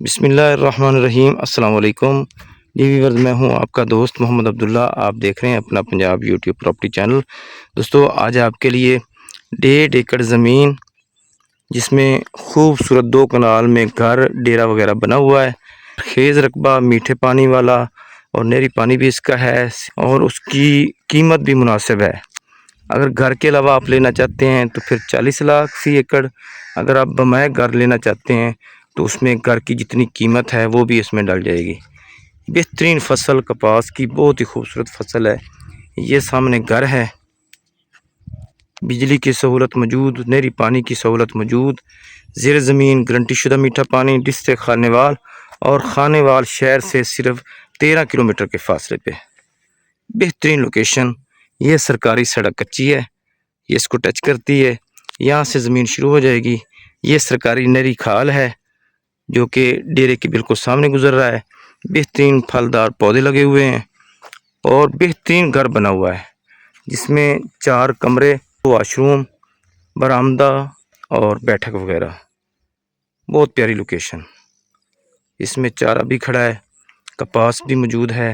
बिस्मिल्लाहिर्रहमानिर्रहीम। अस्सलाम वालेकुम जी व्यूअर्स, मैं हूं आपका दोस्त मोहम्मद अब्दुल्ला। आप देख रहे हैं अपना पंजाब यूट्यूब प्रॉपर्टी चैनल। दोस्तों, आज आपके लिए 1.5 एकड़ ज़मीन जिसमें खूबसूरत 2 कनाल में घर डेरा वगैरह बना हुआ है, खेज़ रकबा, मीठे पानी वाला और नहरी पानी भी इसका है और उसकी कीमत भी मुनासिब है। अगर घर के अलावा आप लेना चाहते हैं तो फिर 40 लाख फ़ी एकड़। अगर आप बमाए घर लेना चाहते हैं तो उसमें घर की जितनी कीमत है वो भी इसमें डल जाएगी। बेहतरीन फसल कपास की बहुत ही खूबसूरत फसल है। ये सामने घर है, बिजली की सहूलत मौजूद, नहरी पानी की सहूलत मौजूद, ज़ेर ज़मीन गारंटी शुदा मीठा पानी, डिस्ट्रिक्ट खानेवाल और खानेवाल शहर से सिर्फ 13 किलोमीटर के फासले पे बेहतरीन लोकेशन। ये सरकारी सड़क कच्ची है, ये इसको टच करती है, यहाँ से ज़मीन शुरू हो जाएगी। ये सरकारी नहरी खाल है जो कि डेरे के बिल्कुल सामने गुजर रहा है। बेहतरीन फलदार पौधे लगे हुए हैं और बेहतरीन घर बना हुआ है जिसमें 4 कमरे, वाशरूम, बरामदा और बैठक वगैरह। बहुत प्यारी लोकेशन। इसमें चारा भी खड़ा है, कपास भी मौजूद है,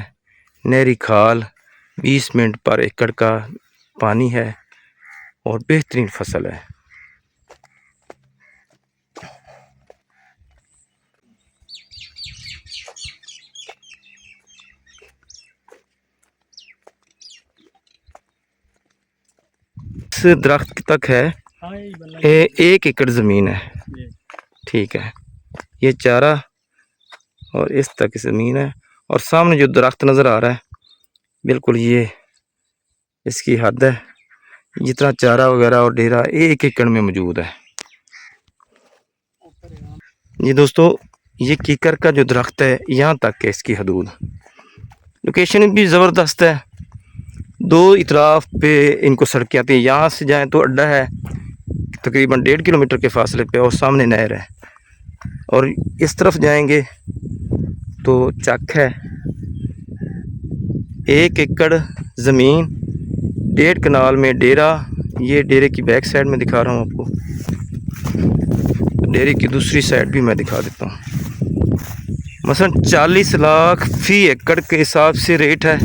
नहरी खाल, 20 मिनट पर एकड़ का पानी है और बेहतरीन फसल है। इस दरख्त तक है 1 एकड़ ज़मीन है, ठीक है। ये चारा और इस तक ज़मीन है और सामने जो दरख्त नज़र आ रहा है बिल्कुल ये इसकी हद है। जितना चारा वगैरह और डेरा 1 एकड़ में मौजूद है। ये दोस्तों, ये कीकर का जो दरख्त है यहाँ तक है इसकी हदूद। लोकेशन भी ज़बरदस्त है, 2 इतराफ़ पे इनको सड़कें आती हैं। यहाँ से जाएँ तो अड्डा है तकरीबन 1.5 किलोमीटर के फासले पे और सामने नहर है, और इस तरफ जाएंगे तो चक है। 1 एकड़ ज़मीन, 1.5 कनाल में डेरा। ये डेरे की बैक साइड में दिखा रहा हूँ आपको, डेरे की दूसरी साइड भी मैं दिखा देता हूँ। मसलन 40 लाख फ़ी एकड़ के हिसाब से रेट है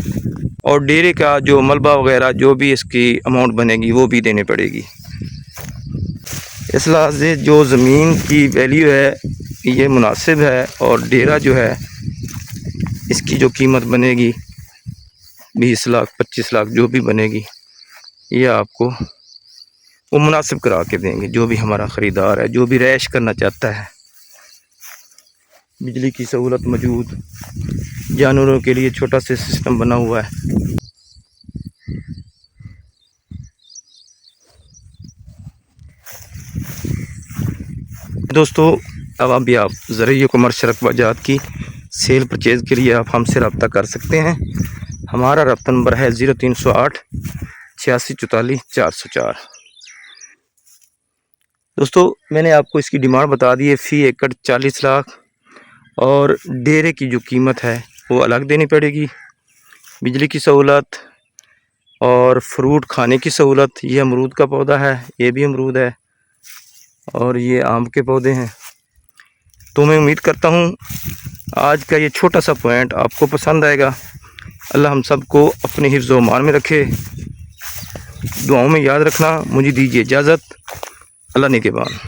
और डेरे का जो मलबा वगैरह जो भी इसकी अमाउंट बनेगी वो भी देनी पड़ेगी। इस लिहाज से जो ज़मीन की वैल्यू है ये मुनासिब है और डेरा जो है इसकी जो कीमत बनेगी 20 लाख 25 लाख जो भी बनेगी ये आपको वो मुनासिब करा के देंगे। जो भी हमारा ख़रीदार है, जो भी रैश करना चाहता है, बिजली की सहूलत मौजूद, जानवरों के लिए छोटा सा सिस्टम बना हुआ है। दोस्तों, अब भी आप ज़रूरी कमर्शियल रकबा जात की सेल परचेज़ के लिए आप हमसे रब्ता कर सकते हैं। हमारा रब्ता नंबर है 0308 8644 404। दोस्तों, मैंने आपको इसकी डिमांड बता दी है, फ़ी एकड़ 40 लाख और डेरे की जो कीमत है वो अलग देनी पड़ेगी। बिजली की सहूलत और फ्रूट खाने की सहूलत। ये अमरूद का पौधा है, ये भी अमरूद है और ये आम के पौधे हैं। तो मैं उम्मीद करता हूँ आज का ये छोटा सा पॉइंट आपको पसंद आएगा। अल्लाह हम सब को अपने हिफ्ज़ व ईमान में रखे। दुआओं में याद रखना। मुझे दीजिए इजाज़त। अल्लाह निगहबान।